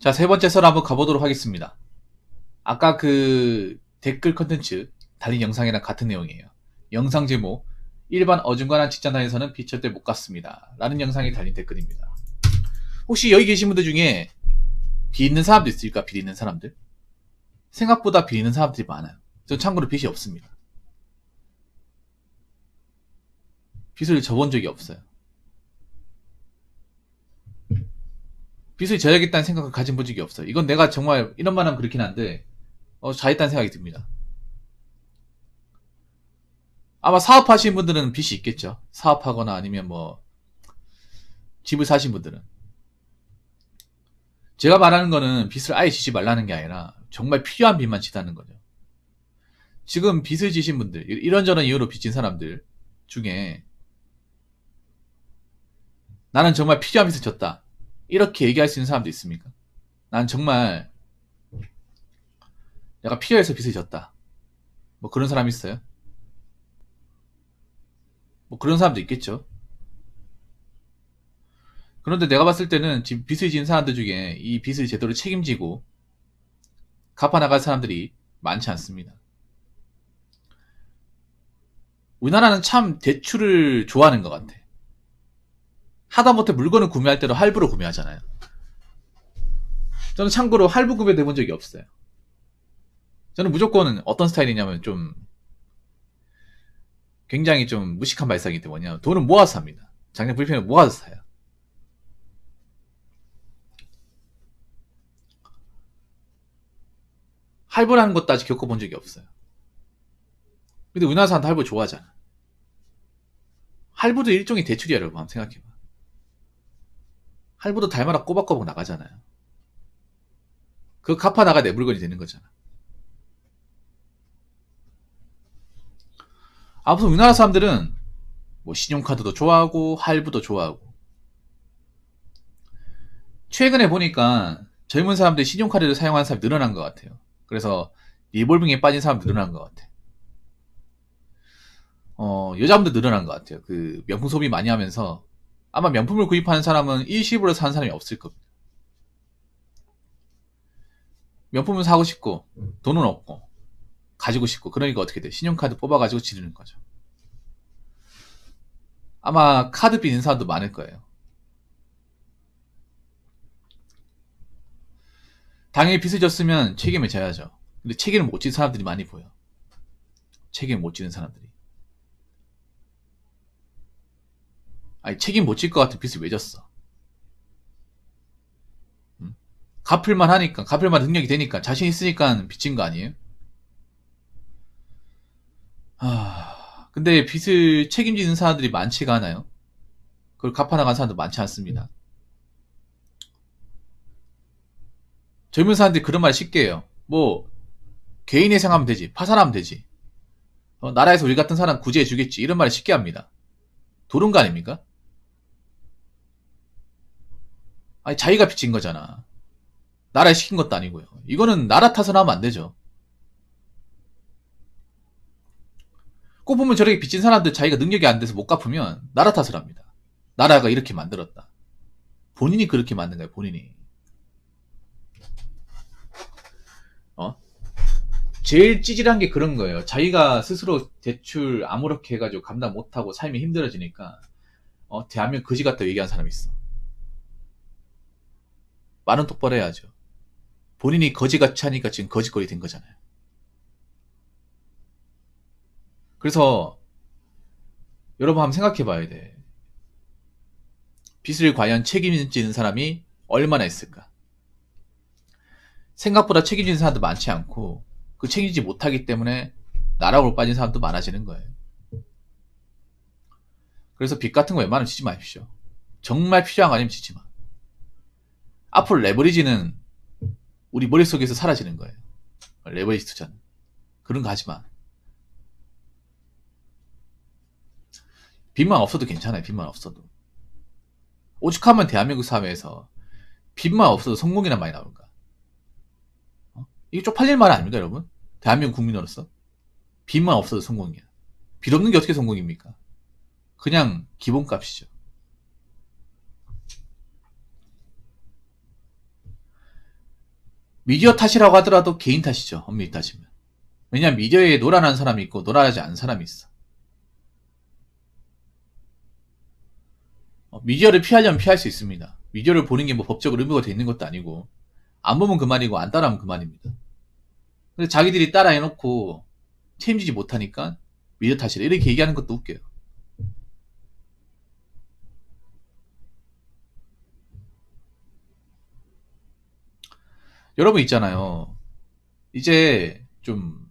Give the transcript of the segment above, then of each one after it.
자, 세 번째 썰 한번 가보도록 하겠습니다. 아까 그 댓글 컨텐츠 달린 영상이랑 같은 내용이에요. 영상 제목, 일반 어중간한 직장 다니서는 빚 절대 못 갚습니다. 라는 영상이 달린 댓글입니다. 혹시 여기 계신 분들 중에 빚 있는 사람도 있을까? 빚 있는 사람들? 생각보다 빚 있는 사람들이 많아요. 전 참고로 빚이 없습니다. 빚을 져본 적이 없어요. 빚을 져야겠다는 생각을 가진 본 적이 없어요. 이건 내가 정말 이런 말 하면 그렇긴 한데 잘했다는 생각이 듭니다. 아마 사업하시는 분들은 빚이 있겠죠. 사업하거나 아니면 뭐 집을 사신 분들은. 제가 말하는 거는 빚을 아예 지지 말라는 게 아니라 정말 필요한 빚만 지다는 거죠. 지금 빚을 지신 분들, 이런저런 이유로 빚진 사람들 중에 나는 정말 필요한 빚을 졌다, 이렇게 얘기할 수 있는 사람도 있습니까? 난 정말 내가 필요해서 빚을 졌다, 뭐 그런 사람 있어요? 뭐 그런 사람도 있겠죠. 그런데 내가 봤을 때는 지금 빚을 지은 사람들 중에 이 빚을 제대로 책임지고 갚아나갈 사람들이 많지 않습니다. 우리나라는 참 대출을 좋아하는 것 같아. 하다못해 물건을 구매할 때도 할부로 구매하잖아요. 저는 참고로 할부 구매 해본 적이 없어요. 저는 무조건 어떤 스타일이냐면 좀 굉장히 좀 무식한 발상이기 때문에 돈을 모아서 삽니다. 작년 불편을 모아서 사요. 할부라는 것도 아직 겪어본 적이 없어요. 근데 우리나라 사람도 할부 좋아하잖아. 할부도 일종의 대출이야, 여러분. 한번 생각해봐. 할부도 달마다 꼬박꼬박 나가잖아요. 그거 갚아나가 내 물건이 되는 거잖아. 아무튼 우리나라 사람들은 뭐 신용카드도 좋아하고 할부도 좋아하고, 최근에 보니까 젊은 사람들이 신용카드를 사용하는 사람이 늘어난 것 같아요. 그래서 리볼빙에 빠진 사람도 늘어난 것 같아. 여자분도 늘어난 것 같아요. 그 명품 소비 많이 하면서 아마 명품을 구입하는 사람은 일시불로 사는 사람이 없을 겁니다. 명품을 사고 싶고 돈은 없고 가지고 싶고, 그러니까 어떻게 돼? 신용카드 뽑아가지고 지르는 거죠. 아마 카드 빚 있는 사람도 많을 거예요. 당연히 빚을 졌으면 책임을 져야죠. 근데 책임을 못 지는 사람들이 많이 보여. 책임을 못 지는 사람들이. 아니, 책임 못 질 것 같은 빚을 왜 졌어? 갚을만 하니까, 갚을만 능력이 되니까, 자신 있으니까 빚진 거 아니에요? 근데 빚을 책임지는 사람들이 많지가 않아요. 그걸 갚아나간 사람도 많지 않습니다. 젊은 사람들이 그런 말 쉽게 해요. 뭐 개인회생하면 되지, 파산하면 되지, 나라에서 우리 같은 사람 구제해 주겠지, 이런 말을 쉽게 합니다. 도른 거 아닙니까? 아니, 자기가 빚진 거잖아. 나라에 시킨 것도 아니고요. 이거는 나라 탓을 하면 안 되죠. 꼭 보면 저렇게 빚진 사람들 자기가 능력이 안 돼서 못 갚으면 나라 탓을 합니다. 나라가 이렇게 만들었다. 본인이 그렇게 만든 거예요, 본인이. 제일 찌질한 게 그런 거예요. 자기가 스스로 대출 아무렇게 해가지고 감당 못하고 삶이 힘들어지니까 대한민국 거지 같다 얘기하는 사람이 있어. 말은 똑바로 해야죠. 본인이 거지같이 하니까 지금 거지거리 된 거잖아요. 그래서 여러분 한번 생각해 봐야 돼. 빚을 과연 책임지는 사람이 얼마나 있을까? 생각보다 책임지는 사람도 많지 않고, 그 책임지지 못하기 때문에 나락으로 빠진 사람도 많아지는 거예요. 그래서 빚 같은 거 웬만하면 지지 마십시오. 정말 필요한 거 아니면 지지 마. 앞으로 레버리지는 우리 머릿속에서 사라지는 거예요. 레버리지 투자는. 그런 거 하지 마. 빚만 없어도 괜찮아요. 빚만 없어도. 오죽하면 대한민국 사회에서 빚만 없어도 성공이란 말이 나올까? 이게 쪽팔릴 말 아닙니까, 여러분? 대한민국 국민으로서 빚만 없어도 성공이야. 빚 없는 게 어떻게 성공입니까? 그냥 기본값이죠. 미디어 탓이라고 하더라도 개인 탓이죠. 엄밀히 따지면. 왜냐면 미디어에 노란한 사람이 있고 노란하지 않은 사람이 있어. 미디어를 피하려면 피할 수 있습니다. 미디어를 보는 게 뭐 법적으로 의무가 돼 있는 것도 아니고 안 보면 그만이고 안 따라하면 그만입니다. 근데 자기들이 따라 해놓고 책임지지 못하니까 미디어 탓이래 이렇게 얘기하는 것도 웃겨요. 여러분 있잖아요. 이제 좀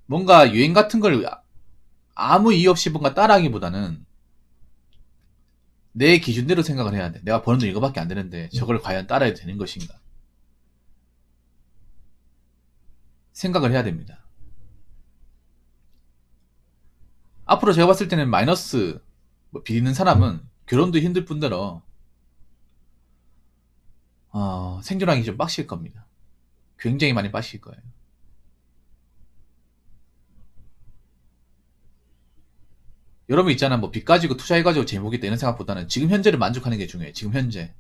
뭔가 유행 같은 걸 아무 이유 없이 뭔가 따라하기보다는 내 기준대로 생각을 해야 돼. 내가 버는 돈 이거밖에 안 되는데 저걸 과연 따라해도 되는 것인가? 생각을 해야 됩니다. 앞으로 제가 봤을 때는 마이너스 비리는 사람은 결혼도 힘들 뿐더러 생존하기 좀 빡실 겁니다. 굉장히 많이 빡실 거예요. 여러분 있잖아 뭐 빚 가지고 투자해가지고 재보겠다 이런 생각보다는 지금 현재를 만족하는 게 중요해요. 지금 현재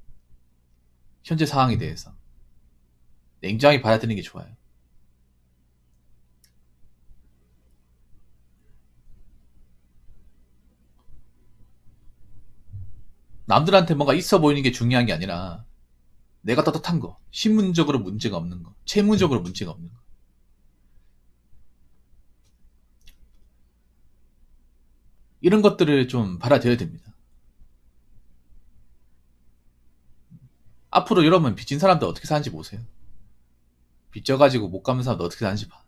상황에 대해서 냉정하게 받아들이는 게 좋아요. 남들한테 뭔가 있어 보이는 게 중요한 게 아니라 내가 떳떳한 거, 신문적으로 문제가 없는 거, 채무적으로 문제가 없는 거. 이런 것들을 좀 받아들여야 됩니다. 앞으로 여러분 빚진 사람들 어떻게 사는지 보세요. 빚져가지고 못 갚는 사람들 어떻게 사는지 봐.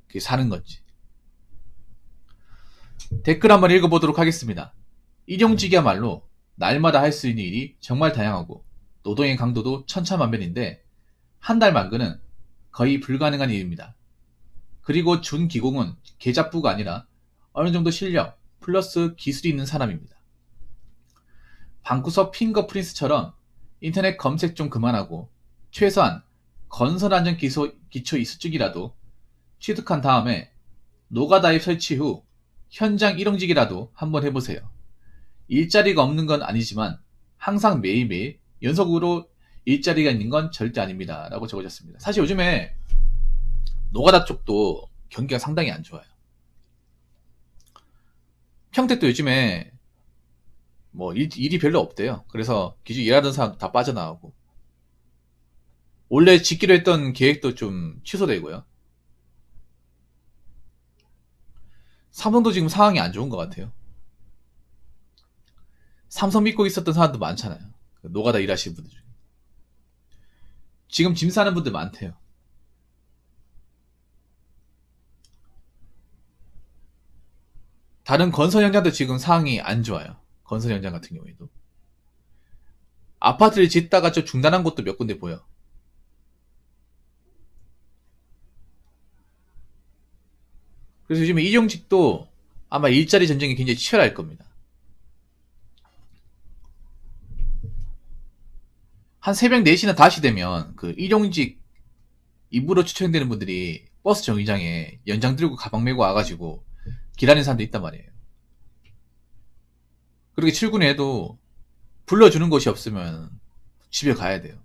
그게 사는 건지. 댓글 한번 읽어보도록 하겠습니다. 일용직이야말로 날마다 할 수 있는 일이 정말 다양하고 노동의 강도도 천차만별인데 한 달 만근은 거의 불가능한 일입니다. 그리고 준기공은 계좌부가 아니라 어느 정도 실력 플러스 기술이 있는 사람입니다. 방구석 핑거프린스처럼 인터넷 검색 좀 그만하고 최소한 건설안전 기초 이수증이라도 취득한 다음에 노가다입 설치 후 현장 일용직이라도 한번 해보세요. 일자리가 없는 건 아니지만 항상 매일매일 연속으로 일자리가 있는 건 절대 아닙니다. 라고 적어졌습니다. 사실 요즘에 노가다 쪽도 경기가 상당히 안 좋아요. 평택도 요즘에 뭐 일이 별로 없대요. 그래서 기존 일하던 사람 다 빠져나가고 원래 짓기로 했던 계획도 좀 취소되고요. 삼성도 지금 상황이 안 좋은 것 같아요. 삼성 믿고 있었던 사람도 많잖아요. 노가다 일하시는 분들 중에. 지금 짐 싸는 분들 많대요. 다른 건설 현장도 지금 상황이 안 좋아요. 건설 현장 같은 경우에도. 아파트를 짓다가 저 중단한 곳도 몇 군데 보여. 그래서 요즘에 일용직도 아마 일자리 전쟁이 굉장히 치열할 겁니다. 한 새벽 4시나 5시 되면 그 일용직 입으로 추천되는 분들이 버스 정류장에 연장 들고 가방 메고 와가지고 기다리는 사람도 있단 말이에요. 그렇게 출근해도 불러주는 곳이 없으면 집에 가야 돼요.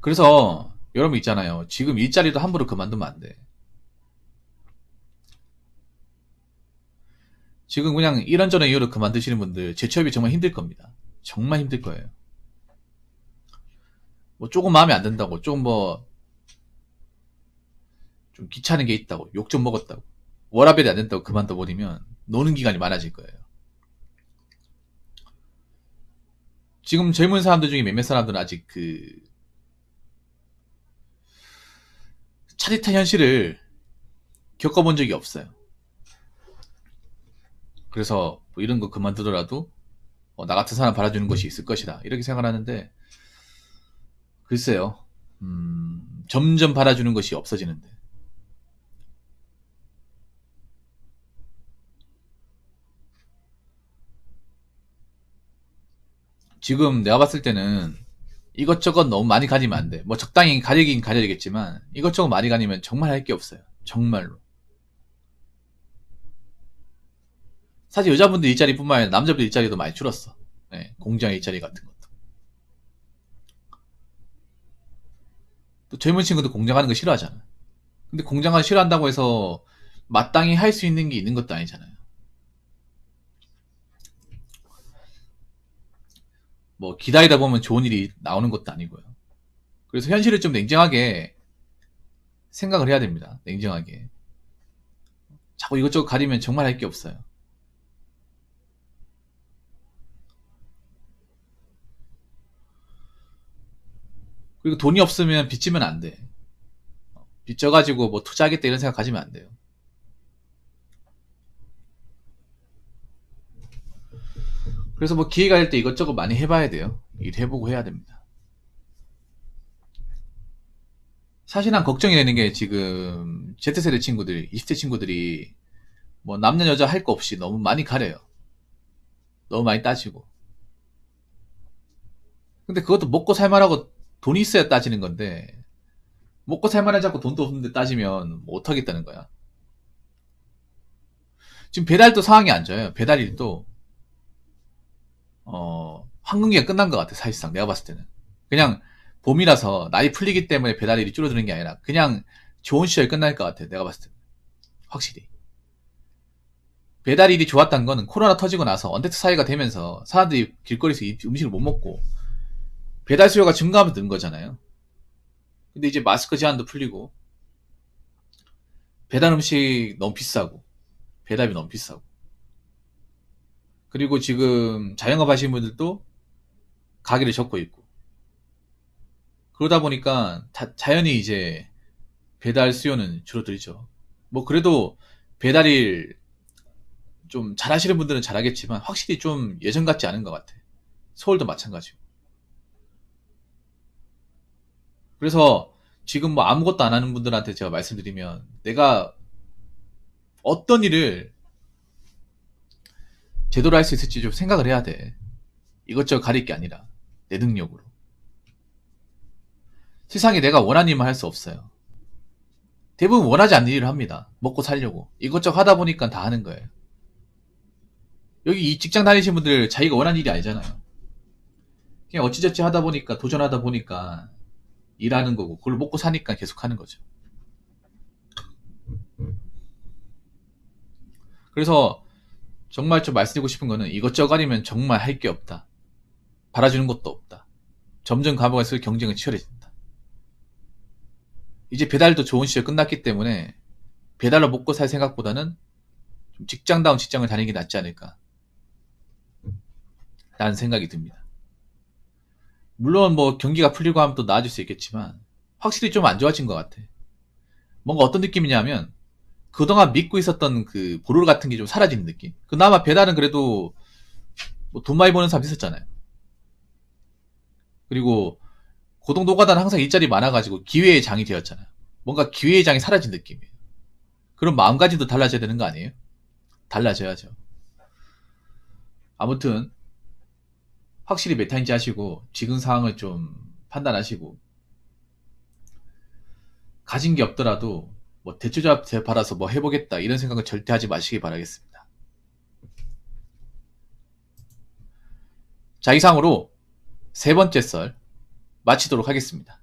그래서 여러분 있잖아요. 지금 일자리도 함부로 그만두면 안 돼. 지금 그냥 이런저런 이유로 그만두시는 분들 재취업이 정말 힘들 겁니다. 정말 힘들 거예요. 뭐 조금 마음에 안 든다고 조금 뭐 좀 귀찮은 게 있다고 욕 좀 먹었다고 워라밸이 안 된다고 그만둬 버리면 노는 기간이 많아질 거예요. 지금 젊은 사람들 중에 몇몇 사람들은 아직 그 차릿한 현실을 겪어본 적이 없어요. 그래서 뭐 이런 거 그만두더라도 나 같은 사람 받아주는 것이 있을 것이다 이렇게 생각하는데 글쎄요. 점점 받아주는 것이 없어지는데 지금 내가 봤을 때는 이것저것 너무 많이 가지면 안 돼. 뭐 적당히 가리긴 가려야겠지만 이것저것 많이 가리면 정말 할 게 없어요. 정말로. 사실 여자분들 일자리뿐만 아니라 남자분들 일자리도 많이 줄었어. 예, 공장 일자리 같은 것도. 또 젊은 친구들 공장하는 거 싫어하잖아. 근데 공장을 싫어한다고 해서 마땅히 할 수 있는 게 있는 것도 아니잖아요. 뭐 기다리다 보면 좋은 일이 나오는 것도 아니고요. 그래서 현실을 좀 냉정하게 생각을 해야 됩니다. 냉정하게. 자꾸 이것저것 가리면 정말 할 게 없어요. 그리고 돈이 없으면 빚지면 안 돼. 빚져가지고 뭐 투자하겠다 이런 생각 가지면 안 돼요. 그래서 뭐 기회가 될 때 이것저것 많이 해봐야 돼요. 일해보고 해야 됩니다. 사실 난 걱정이 되는 게 지금 Z세대 친구들, 20대 친구들이 뭐 남녀 여자 할 거 없이 너무 많이 가려요. 너무 많이 따지고. 근데 그것도 먹고 살만하고 돈이 있어야 따지는 건데 먹고 살만하지 않고 돈도 없는데 따지면 뭐 어떡하겠다는 거야. 지금 배달도 상황이 안 좋아요. 배달일도 황금기가 끝난 것 같아. 사실상 내가 봤을 때는 그냥 봄이라서 날이 풀리기 때문에 배달일이 줄어드는 게 아니라 그냥 좋은 시절이 끝날 것 같아. 내가 봤을 때는 확실히 배달일이 좋았던 거는 코로나 터지고 나서 언택트 사회가 되면서 사람들이 길거리에서 음식을 못 먹고 배달 수요가 증가하면서 는 거잖아요. 근데 이제 마스크 제한도 풀리고 배달 음식 너무 비싸고 배달비 너무 비싸고 그리고 지금 자영업 하시는 분들도 가게를 접고 있고 그러다 보니까 자연히 이제 배달 수요는 줄어들죠. 뭐 그래도 배달일 좀 잘하시는 분들은 잘하겠지만 확실히 좀 예전 같지 않은 것 같아. 서울도 마찬가지고. 그래서 지금 뭐 아무것도 안 하는 분들한테 제가 말씀드리면 내가 어떤 일을 제대로 할 수 있을지 좀 생각을 해야 돼. 이것저것 가릴 게 아니라 내 능력으로. 세상에 내가 원하는 일만 할 수 없어요. 대부분 원하지 않는 일을 합니다. 먹고 살려고. 이것저것 하다 보니까 다 하는 거예요. 여기 이 직장 다니시는 분들 자기가 원하는 일이 아니잖아요. 그냥 어찌저찌 하다 보니까 도전하다 보니까 일하는 거고 그걸 먹고 사니까 계속 하는 거죠. 그래서 정말 좀 말씀드리고 싶은 거는 이것저것 아니면 정말 할 게 없다. 바라주는 것도 없다. 점점 가면갈수록 경쟁은 치열해진다. 이제 배달도 좋은 시절 끝났기 때문에 배달로 먹고 살 생각보다는 좀 직장다운 직장을 다니는 게 낫지 않을까 라는 생각이 듭니다. 물론 뭐 경기가 풀리고 하면 또 나아질 수 있겠지만 확실히 좀 안 좋아진 것 같아. 뭔가 어떤 느낌이냐면 그동안 믿고 있었던 그 보루 같은 게 좀 사라지는 느낌. 그나마 배달은 그래도 뭐돈 많이 버는 사람 있었잖아요. 그리고 고동노가다는 항상 일자리 많아가지고 기회의 장이 되었잖아요. 뭔가 기회의 장이 사라진 느낌이에요. 그럼 마음가짐도 달라져야 되는 거 아니에요? 달라져야죠. 아무튼 확실히 메타인지 하시고 지금 상황을 좀 판단하시고 가진 게 없더라도 뭐 대출자 받아서 뭐 해보겠다 이런 생각은 절대 하지 마시기 바라겠습니다. 자, 이상으로 세 번째 썰 마치도록 하겠습니다.